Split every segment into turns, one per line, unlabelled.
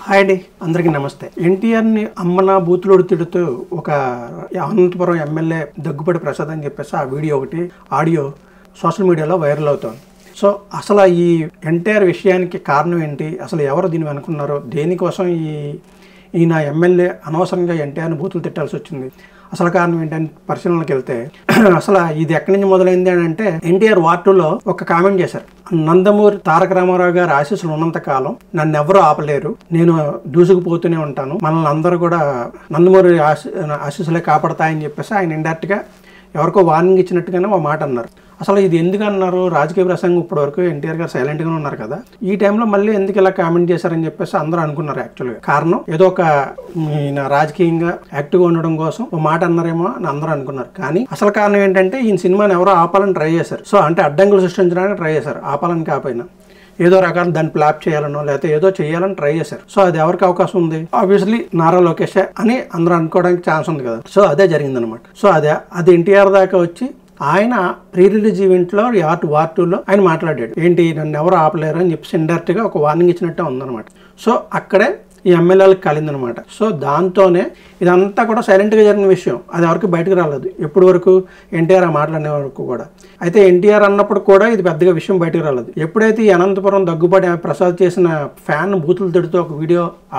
Hi అండి, అందరికీ నమస్తే. ఎన్టీఆర్ని అమ్మన బూతులోడు తిడుతూ ఒక అనంతపురం ఎమ్మెల్యే దగ్గుపాటి ప్రసాద్ అని చెప్పేసి ఆ వీడియో ఒకటి ఆడియో సోషల్ మీడియాలో వైరల్ అవుతుంది. సో అసలు ఈ ఎన్టీఆర్ విషయానికి కారణం ఏంటి, అసలు ఎవరు దీన్ని అనుకున్నారో, దేనికోసం ఈయన ఎమ్మెల్యే అనవసరంగా ఎన్టీఆర్ని బూతులు తిట్టాల్సి వచ్చింది, అసలు కారణం ఏంటని పరిశీలనకి వెళ్తే అసలు ఇది ఎక్కడి నుంచి మొదలైంది అని అంటే ఎన్టీఆర్ వార్ 2లో ఒక కామెంట్ చేశారు. నందమూరి తారక రామారావు గారి ఆశీస్సులు ఉన్నంత కాలం నన్ను ఎవరు ఆపలేరు, నేను దూసుకుపోతూనే ఉంటాను, మనల్ని అందరూ కూడా నందమూరి ఆశీస్సులే కాపాడతాయని చెప్పేసి ఆయన ఇండైరెక్ట్ గా ఎవరికో వార్నింగ్ ఇచ్చినట్టుగానే ఒక మాట అన్నారు. అసలు ఇది ఎందుకు అన్నారు, రాజకీయ ప్రసంగం ఇప్పటి వరకు ఎన్టీఆర్ గారు సైలెంట్ గా ఉన్నారు కదా, ఈ టైంలో మళ్ళీ ఎందుకు ఇలా కామెంట్ చేశారని చెప్పేసి అందరూ అనుకున్నారు. యాక్చువల్గా కారణం ఏదో ఒక ఈయన రాజకీయంగా యాక్టివ్గా ఉండడం కోసం ఒక మాట అన్నారేమో అని అందరూ అనుకున్నారు. కానీ అసలు కారణం ఏంటంటే ఈయన సినిమాని ఎవరో ఆపాలని ట్రై చేశారు. సో అంటే అడ్డంకులు సృష్టించడానికి ట్రై చేశారు, ఆపాలని కాకపోయినా ఏదో రకాల దాన్ని ప్లాప్ చేయాలనో లేకపోతే ఏదో చేయాలని ట్రై చేశారు. సో అది ఎవరికి అవకాశం ఉంది, ఆబ్వియస్లీ నారా లోకేష్ అని అందరూ అనుకోవడానికి ఛాన్స్ ఉంది కదా. సో అదే జరిగిందనమాట. సో అది ఎన్టీఆర్ దాకా వచ్చి ఆయన ప్రీ రిలీజ్ ఈవెంట్లో వార్ 2లో ఆయన మాట్లాడాడు, ఏంటి నన్ను ఎవరు ఆపలేరు అని చెప్పేసి ఇండైరెక్ట్ గా ఒక వార్నింగ్ ఇచ్చినట్టే ఉందన్నమాట. సో అక్కడే ఈ ఎమ్మెల్యేలకు కలిందనమాట. సో దాంతోనే ఇదంతా కూడా సైలెంట్గా జరిగిన విషయం, అది ఎవరికి బయటకు రాలేదు ఎప్పటి వరకు, ఎన్టీఆర్ ఆ మాట్లాడే వరకు కూడా. అయితే ఎన్టీఆర్ అన్నప్పుడు కూడా ఇది పెద్దగా విషయం బయటకు రాలేదు. ఎప్పుడైతే ఈ అనంతపురం దగ్గుపాటి ప్రసాద్ చేసిన ఫ్యాన్ బూతులు తిడుతూ ఒక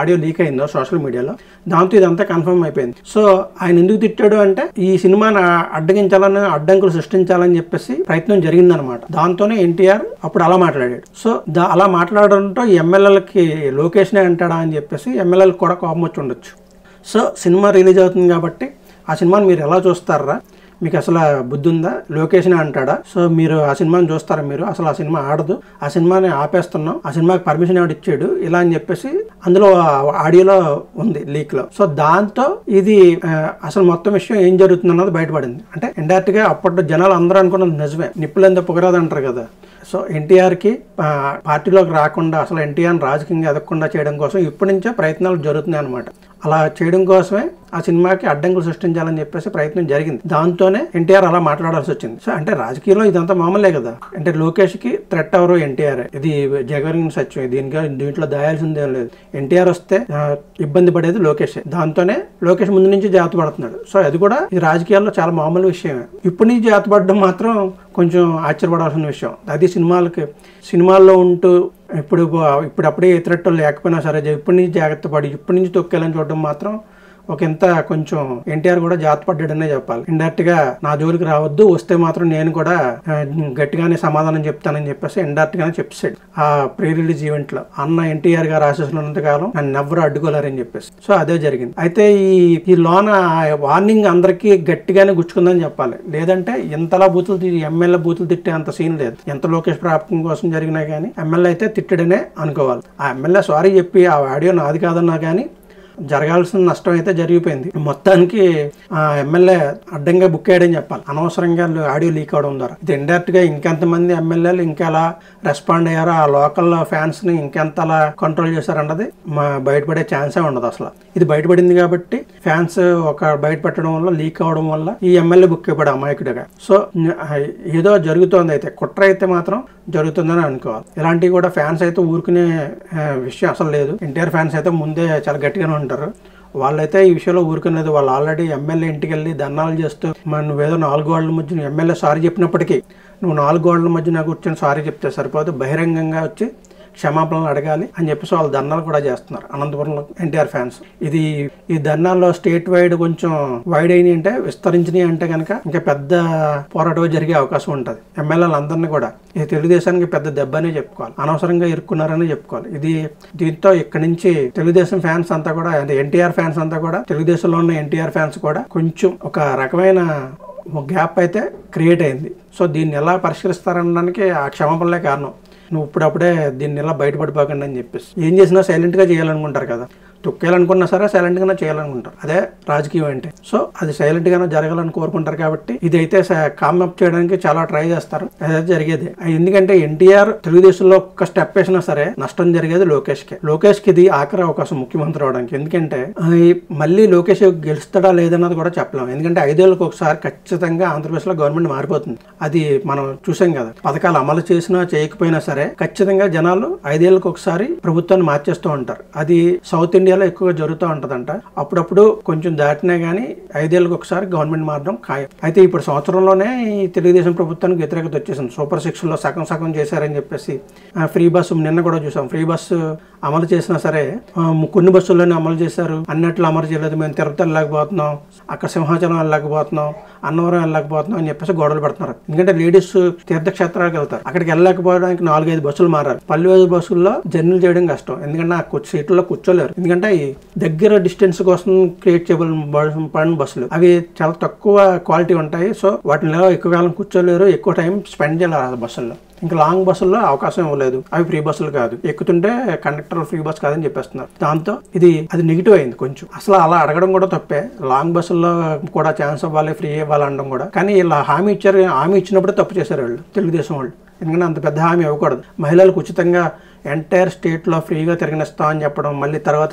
ఆడియో లీక్ అయిందో సోషల్ మీడియాలో, దాంతో ఇదంతా కన్ఫర్మ్ అయిపోయింది. సో ఆయన ఎందుకు తిట్టాడు అంటే ఈ సినిమాని అడ్డగించాలని, అడ్డంకులు సృష్టించాలని చెప్పేసి ప్రయత్నం జరిగిందనమాట. దాంతోనే ఎన్టీఆర్ అప్పుడు అలా మాట్లాడాడు. సో అలా మాట్లాడడంతో ఈ ఎమ్మెల్యేలకి లోకేష్నే అంటాడా అని చెప్పేసి ఎమ్మెల్యేలకు కూడా కోపం వచ్చి ఉండొచ్చు. సో సినిమా రిలీజ్ అవుతుంది కాబట్టి ఆ సినిమాని మీరు ఎలా చూస్తారా, మీకు అసలు బుద్ధి ఉందా, లోకేష్నే అంటాడా, సో మీరు ఆ సినిమాని చూస్తారా, మీరు అసలు ఆ సినిమా ఆడదు, ఆ సినిమాని ఆపేస్తున్నాం, ఆ సినిమాకి పర్మిషన్ ఎవడు ఇచ్చాడు, ఇలా అని చెప్పేసి అందులో ఆడియోలో ఉంది లీక్ లో. సో దాంతో ఇది అసలు మొత్తం విషయం ఏం జరుగుతుంది అన్నది బయటపడింది. అంటే ఇండైరెక్ట్ గా అప్పట్లో జనాలు అందరూ అనుకున్నది నిజమే, నిప్పులెంత పొగరాదు అంటారు కదా. సో ఎన్టీఆర్కి పార్టీలోకి రాకుండా, అసలు ఎన్టీఆర్ని రాజకీయంగా ఎదగకుండా చేయడం కోసం ఇప్పటి నుంచే ప్రయత్నాలు జరుగుతున్నాయి అనమాట. అలా చేయడం కోసమే ఆ సినిమాకి అడ్డంకులు సృష్టించాలని చెప్పేసి ప్రయత్నం జరిగింది. దాంతోనే ఎన్టీఆర్ అలా మాట్లాడాల్సి వచ్చింది. సో అంటే రాజకీయంలో ఇదంతా మామూలే కదా. అంటే లోకేష్ కి థ్రెట్ ఎవరో ఎన్టీఆర్, ఇది జగన్ సత్యం, దీంట్లో దాయాల్సిందే లేదు. ఎన్టీఆర్ వస్తే ఇబ్బంది పడేది లోకేష్, దాంతోనే లోకేష్ ముందు నుంచి జాగ్రత్త పడుతున్నాడు. సో అది కూడా ఇది రాజకీయాల్లో చాలా మామూలు విషయమే. ఇప్పుడు నుంచి జాగ్రత్త పడడం మాత్రం కొంచెం ఆశ్చర్యపడాల్సిన విషయం. అది సినిమాల్లో ఉంటూ ఇప్పుడప్పుడే ఎత్తురట్టు లేకపోయినా సరే ఇప్పటి నుంచి జాగ్రత్త పడి ఇప్పటి నుంచి తొక్కేయాలని చూడడం మాత్రం కొంచెం ఎన్టీఆర్ కూడా జాగ్రత్త పడ్డాడనే చెప్పాలి. ఇండైరెక్ట్ గా నా జోలికి రావద్దు, వస్తే మాత్రం నేను కూడా గట్టిగానే సమాధానం చెప్తానని చెప్పేసి ఇండైరెక్ట్ గానే చెప్పేసాడు ఆ ప్రీ రిలీజ్ ఈవెంట్ లో. అన్న ఎన్టీఆర్ గారు ఆశీస్సులున్నంత కాలం నన్ను ఎవరు అడ్డుకోలేరని చెప్పేసి. సో అదే జరిగింది. అయితే ఈ లోన వార్నింగ్ అందరికీ గట్టిగానే గుచ్చుకుందని చెప్పాలి. లేదంటే ఎంతలా ఎమ్మెల్యే బూతులు తిట్టే అంత సీన్ లేదు. ఎంత లోకేష్ ప్రాప్తం కోసం జరిగినా కానీ ఎమ్మెల్యే అయితే తిట్టడనే అనుకోవాలి. ఆ ఎమ్మెల్యే సారీ చెప్పి ఆ ఆడియో నాది కాదన్నా కానీ జరగాల్సిన నష్టం అయితే జరిగిపోయింది. మొత్తానికి ఆ ఎమ్మెల్యే అడ్డంగా బుక్ అయ్యాడని చెప్పాలి, అనవసరంగా ఆడియో లీక్ అవడం ద్వారా. ఇది ఇండైరెక్ట్ గా ఇంకెంతమంది ఎమ్మెల్యేలు ఇంకెలా రెస్పాండ్ అయ్యారో, ఆ లోకల్ ఫ్యాన్స్ ని ఇంకెంతలా కంట్రోల్ చేశారన్నది బయటపడే ఛాన్సే ఉండదు అసలు. ఇది బయటపడింది కాబట్టి ఫ్యాన్స్ బయటపెట్టడం వల్ల, లీక్ అవడం వల్ల ఈ ఎమ్మెల్యే బుక్ అయిపోయాడు అమాయకుడిగా. సో ఏదో జరుగుతోంది, అయితే కుట్ర అయితే మాత్రం జరుగుతుందని అనుకోవాలి. ఇలాంటివి కూడా ఫ్యాన్స్ అయితే ఊరుకునే విషయం అసలు లేదు. ఎన్టీఆర్ ఫ్యాన్స్ అయితే ముందే చాలా గట్టిగానే ఉంటారు. వాళ్ళైతే ఈ విషయంలో ఊరుకునేది. వాళ్ళు ఆల్రెడీ ఎమ్మెల్యే ఇంటికి వెళ్ళి ధర్నాలు చేస్తూ, నువ్వేదో 4 గోడల మధ్య ఎమ్మెల్యే సారీ చెప్పినప్పటికీ నువ్వు 4 గోడల మధ్య నాకు కూర్చొని సారీ చెప్తే సరిపోదు, బహిరంగంగా వచ్చి క్షమాపణలు అడగాలి అని చెప్పేసి వాళ్ళు ధర్నాలు కూడా చేస్తున్నారు అనంతపురంలో ఎన్టీఆర్ ఫ్యాన్స్. ఈ ధర్నాల్లో స్టేట్ వైడ్ కొంచెం వైడ్ అయినాయి అంటే, విస్తరించినాయి అంటే కనుక ఇంకా పెద్ద పోరాటం జరిగే అవకాశం ఉంటుంది. ఎమ్మెల్యేలు అందరినీ కూడా ఇది తెలుగుదేశానికి పెద్ద దెబ్బ అనే చెప్పుకోవాలి, అనవసరంగా ఇరుక్కున్నారని చెప్పుకోవాలి. దీంతో ఇక్కడ నుంచి తెలుగుదేశం ఫ్యాన్స్ అంతా కూడా, అంటే ఎన్టీఆర్ ఫ్యాన్స్ అంతా కూడా, తెలుగుదేశంలో ఉన్న ఎన్టీఆర్ ఫ్యాన్స్ కూడా కొంచెం ఒక రకమైన గ్యాప్ అయితే క్రియేట్ అయింది. సో దీన్ని ఎలా పరిష్కరిస్తారనడానికి ఆ క్షమాపణలే కారణం. నువ్వు ఇప్పుడప్పుడే దీన్ని ఎలా బయటపడిపోకండి అని చెప్పేసి ఏం చేసినా సైలెంట్గా చేయాలనుకుంటారు కదా. తొక్కేయాలనుకున్నా సరే సైలెంట్ గానే చేయాలనుకుంటారు. అదే రాజకీయం అంటే. సో అది సైలెంట్ గానే జరగాలని కోరుకుంటారు కాబట్టి ఇదైతే కామప్ చేయడానికి చాలా ట్రై చేస్తారు. అదైతే జరిగేది. ఎందుకంటే ఎన్టీఆర్ తెలుగుదేశంలో ఒక్క స్టెప్ వేసినా సరే నష్టం జరిగేది లోకేష్ కి ఇది ఆఖరి అవకాశం ముఖ్యమంత్రి అవడానికి. ఎందుకంటే మళ్ళీ లోకేష్ గెలుస్తాడా లేదన్నది కూడా చెప్పలేం. ఎందుకంటే 5 ఏళ్ళకి ఒకసారి ఖచ్చితంగా ఆంధ్రప్రదేశ్ లో గవర్నమెంట్ మారిపోతుంది. అది మనం చూసాం కదా. పథకాలు అమలు చేసినా చేయకపోయినా సరే ఖచ్చితంగా జనాలు 5 ఏళ్ళకి ఒకసారి ప్రభుత్వాన్ని మార్చేస్తూ ఉంటారు. అది సౌత్ ఇండియాలో ఎక్కువగా జరుగుతూ ఉంటదంట. అప్పుడప్పుడు కొంచెం దాటినా గానీ 5 ఏళ్ళకి ఒకసారి గవర్నమెంట్ మారడం ఖాయం. అయితే ఇప్పుడు సంవత్సరంలోనే ఈ తెలుగుదేశం ప్రభుత్వానికి వ్యతిరేకత వచ్చేసింది. సూపర్ 6 లో సగం చేశారని చెప్పేసి ఫ్రీ బస్సు నిన్న కూడా చూసాం. ఫ్రీ బస్సు అమలు చేసినా సరే కొన్ని బస్సుల్లోనే అమలు చేశారు, అన్నట్లు అమలు చేయలేదు. మేము తిరుపతి వెళ్ళలేకపోతున్నాం, అక్కడ సింహాచలం వెళ్ళలేకపోతున్నాం, అన్నవరం వెళ్ళలేకపోతున్నాం అని చెప్పేసి గొడవలు పెడుతున్నారు. ఎందుకంటే లేడీస్ తీర్థక్షేత్రాలకు వెళ్తారు, అక్కడికి వెళ్ళలేకపోవడానికి 4-5 బస్సులు మారాలి. పల్లె బస్సుల్లో జర్నీలు చేయడం కష్టం. ఎందుకంటే ఆ సీట్లలో కూర్చోలేరు. ఎందుకంటే ఈ దగ్గర డిస్టెన్స్ కోసం క్రియేట్ చేయబడిన బస్సులు అవి చాలా తక్కువ క్వాలిటీ ఉంటాయి. సో వాటిలో ఎక్కువ కాలం కూర్చోలేరు, ఎక్కువ టైం స్పెండ్ చేయాలి ఆ బస్సుల్లో. ఇంకా లాంగ్ బస్సుల్లో అవకాశం ఇవ్వలేదు. అవి ఫ్రీ బస్సులు కాదు, ఎక్కుతుంటే కండక్టర్ ఫ్రీ బస్ కాదని చెప్పేస్తున్నారు. దాంతో అది నెగిటివ్ అయింది కొంచెం. అసలు అలా అడగడం కూడా తప్పే. లాంగ్ బస్సుల్లో కూడా ఛాన్స్ ఇవ్వాలి, ఫ్రీ ఇవ్వాలి అనడం కూడా. కానీ ఇలా హామీ ఇచ్చినప్పుడే తప్పు చేశారు వాళ్ళు, తెలుగుదేశం వాళ్ళు. ఎందుకంటే అంత పెద్ద హామీ ఇవ్వకూడదు. మహిళలకు ఉచితంగా ఎంటైర్ స్టేట్లో ఫ్రీగా తిరగనిస్తామని చెప్పడం, మళ్ళీ తర్వాత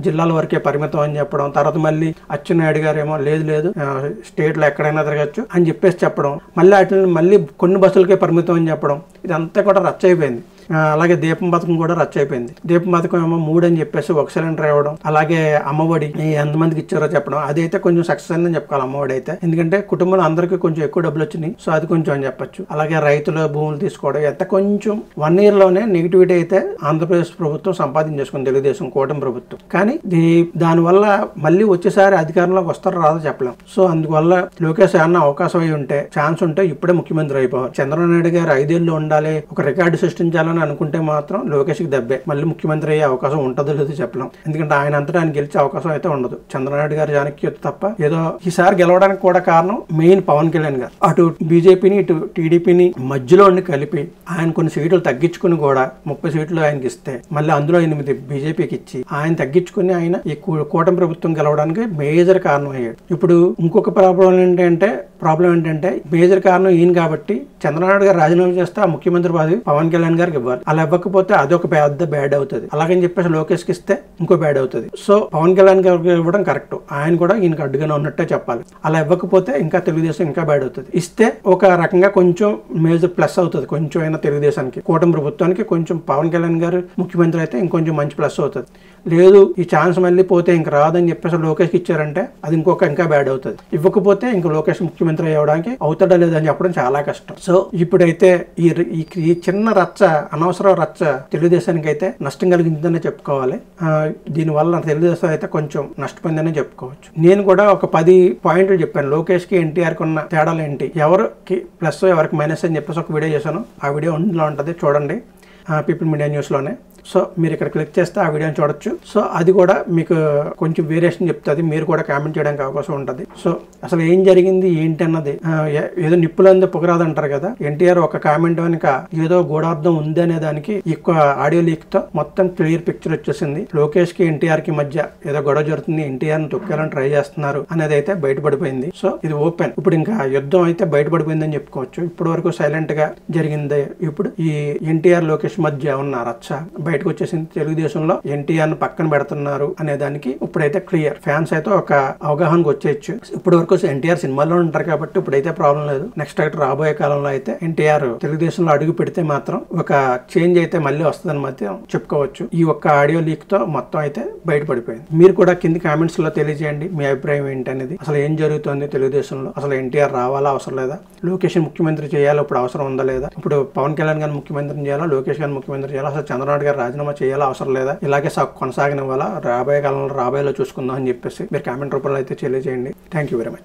జిల్లాల వరకే పరిమితం అని చెప్పడం, తర్వాత మళ్ళీ అచ్చెన్నాయుడు గారు ఏమో లేదు స్టేట్లో ఎక్కడైనా తిరగచ్చు అని చెప్పడం, మళ్ళీ కొన్ని బస్సులకే పరిమితం అని చెప్పడం, ఇదంతా కూడా రచ్చ అయిపోయింది. అలాగే దీపం పథకం కూడా రచ్చ అయిపోయింది. దీపం పథకం ఏమో 3 అని చెప్పేసి 1 సిలిండర్ ఇవ్వడం, అలాగే అమ్మఒడి ఎంతమందికి ఇచ్చారో చెప్పడం, అదైతే కొంచెం సక్సెస్ అని చెప్పుకోవాలి. అమ్మఒడి అయితే ఎందుకంటే కుటుంబంలో అందరికీ కొంచెం ఎక్కువ డబ్బులు వచ్చినాయి. సో అది కొంచెం అని చెప్పొచ్చు. అలాగే రైతుల భూములు తీసుకోవడం, ఎంత కొంచెం 1 year లోనే నెగిటివిటీ అయితే ఆంధ్రప్రదేశ్ ప్రభుత్వం సంపాదించేసుకుంది, తెలుగుదేశం కూటమి ప్రభుత్వం. కానీ దానివల్ల మళ్ళీ వచ్చేసారి అధికారంలోకి వస్తారో రాదో చెప్పలేం. సో అందువల్ల లోకేష్ ఏమన్నా అవకాశం అయి ఉంటే, ఛాన్స్ ఉంటే ఇప్పుడే ముఖ్యమంత్రి అయిపోవాలి. చంద్రబాబు నాయుడు గారు 5 ఏళ్ళు ఉండాలి, ఒక రికార్డు సృష్టించాలని అనుకుంటే మాత్రం లోకేష్ కి దెబ్బే. మళ్ళీ ముఖ్యమంత్రి అయ్యే అవకాశం ఉంటుందో లేదో చెప్పలేం. ఎందుకంటే ఆయన అంతటా ఆయన గెలిచే అవకాశం అయితే ఉండదు. చంద్రబాబు గారి జానక్యత తప్ప. ఏదో ఈసారి గెలవడానికి కూడా కారణం మెయిన్ పవన్ కళ్యాణ్ గారు. అటు బీజేపీని ఇటు టీడీపీని మధ్యలో కలిపి ఆయన కొన్ని సీట్లు తగ్గించుకుని కూడా 30 సీట్లు ఆయనకి ఇస్తే, మళ్ళీ అందులో 8 బీజేపీకి ఇచ్చి ఆయన తగ్గించుకుని ఆయన ఈ కూటమి ప్రభుత్వం గెలవడానికి మేజర్ కారణం అయ్యాడు. ఇప్పుడు ఇంకొక ప్రాబ్లం ఏంటంటే మేజర్ కారణం ఈయన కాబట్టి చంద్రబాబు గారు రాజీనామా చేస్తే ఆ ముఖ్యమంత్రి పదవి పవన్ కళ్యాణ్ గారికి ఇవ్వాలి. అలా ఇవ్వకపోతే అదొక పెద్ద బ్యాడ్ అవుతుంది. అలాగని చెప్పేసి లోకేష్ కి ఇస్తే ఇంకో బ్యాడ్ అవుతుంది. సో పవన్ కళ్యాణ్ గారికి ఇవ్వడం కరెక్ట్. ఆయన కూడా ఈయనకి అడ్డుగానే ఉన్నట్టే చెప్పాలి. అలా ఇవ్వకపోతే ఇంకా తెలుగుదేశం ఇంకా బ్యాడ్ అవుతుంది. ఇస్తే ఒక రకంగా కొంచెం మేజర్ ప్లస్ అవుతుంది. కొంచెం అయినా తెలుగుదేశానికి, కూటమి ప్రభుత్వానికి కొంచెం పవన్ కళ్యాణ్ గారు ముఖ్యమంత్రి అయితే ఇంకొంచెం మంచి ప్లస్ అవుతుంది. లేదు ఈ ఛాన్స్ మళ్ళీ పోతే ఇంక రాదని చెప్పేసి లోకేష్కి ఇచ్చారంటే అది ఇంకా బ్యాడ్ అవుతుంది. ఇవ్వకపోతే ఇంకా లోకేష్ ముఖ్యమంత్రి అవ్వడానికి అవుతాడా లేదని చెప్పడం చాలా కష్టం. సో ఇప్పుడైతే ఈ చిన్న రచ్చ, అనవసర రచ్చ తెలుగుదేశానికి అయితే నష్టం కలిగించిందనే చెప్పుకోవాలి. దీనివల్ల తెలుగుదేశం అయితే కొంచెం నష్టపోయిందనే చెప్పుకోవచ్చు. నేను కూడా ఒక 10 పాయింట్లు చెప్పాను. లోకేష్ కి ఎన్టీఆర్ కి ఉన్న తేడాలు ఏంటి, ఎవరికి ప్లస్ ఎవరికి మైనస్ అని చెప్పేసి ఒక వీడియో చేశాను. ఆ వీడియో అందులో ఉంటుంది, చూడండి, పీపుల్ మీడియా న్యూస్లోనే. సో మీరు ఇక్కడ క్లిక్ చేస్తే ఆ వీడియోని చూడొచ్చు. సో అది కూడా మీకు కొంచెం వేరియేషన్ చెప్తుంది. మీరు కూడా కామెంట్ చేయడానికి అవకాశం ఉంటుంది. సో అసలు ఏం జరిగింది ఏంటి అన్నది, ఏదో నిప్పులందే పొగరాదు అంటారు కదా. ఎన్టీఆర్ ఒక కామెంట్ వెనుక ఏదో గూఢార్థం ఉంది అనే దానికి ఎక్కువ ఆడియో లీక్ తో మొత్తం క్లియర్ పిక్చర్ వచ్చేసింది. లోకేష్ కి ఎన్టీఆర్ కి మధ్య ఏదో గొడవ జరుగుతుంది, ఎన్టీఆర్ ని తొక్కాలని ట్రై చేస్తున్నారు అనేది అయితే బయటపడిపోయింది. సో ఇది ఓపెన్. ఇప్పుడు ఇంకా యుద్ధం అయితే బయటపడిపోయిందని చెప్పుకోవచ్చు. ఇప్పటి వరకు సైలెంట్ గా జరిగింది. ఇప్పుడు ఈ ఎన్టీఆర్ లోకేష్ మధ్య ఉన్న రచ్చ బయటకు వచ్చేసింది. తెలుగుదేశంలో ఎన్టీఆర్ ని పక్కన పెడుతున్నారు అనే దానికి ఇప్పుడైతే క్లియర్. ఫ్యాన్స్ అయితే ఒక అవగాహనకు వచ్చేయచ్చు. ఇప్పటి వరకు ఎన్టీఆర్ సినిమాల్లో ఉంటారు కాబట్టి ఇప్పుడైతే ప్రాబ్లం లేదు. నెక్స్ట్ రాబోయే కాలంలో అయితే ఎన్టీఆర్ తెలుగుదేశంలో అడుగు పెడితే మాత్రం ఒక చేంజ్ అయితే మళ్ళీ వస్తుందని మాత్రం చెప్పుకోవచ్చు. ఈ ఒక్క ఆడియో లీక్ తో మొత్తం అయితే బయటపడిపోయింది. మీరు కూడా కింది కామెంట్స్ లో తెలియజేయండి మీ అభిప్రాయం ఏంటి అనేది. అసలు ఏం జరుగుతుంది తెలుగుదేశంలో, అసలు ఎన్టీఆర్ రావాలా అవసరం లేదా, లోకేష్ ముఖ్యమంత్రి చేయాలో ఇప్పుడు అవసరం ఉందా లేదా, ఇప్పుడు పవన్ కళ్యాణ్ గారిని ముఖ్యమంత్రి చేయాలా, లోకేష్ గారిని ముఖ్యమంత్రి చేయాలా, అసలు చంద్రబాబు గారు రాజీనామా చేయాలా అవసరం లేదా, ఇలాగే కొనసాగనివ్వాలా, రాబోయే కాలంలో చూసుకుందాం అని చెప్పేసి మీరు కామెంట్ రూపంలో అయితే తెలియజేయండి. Thank you very much.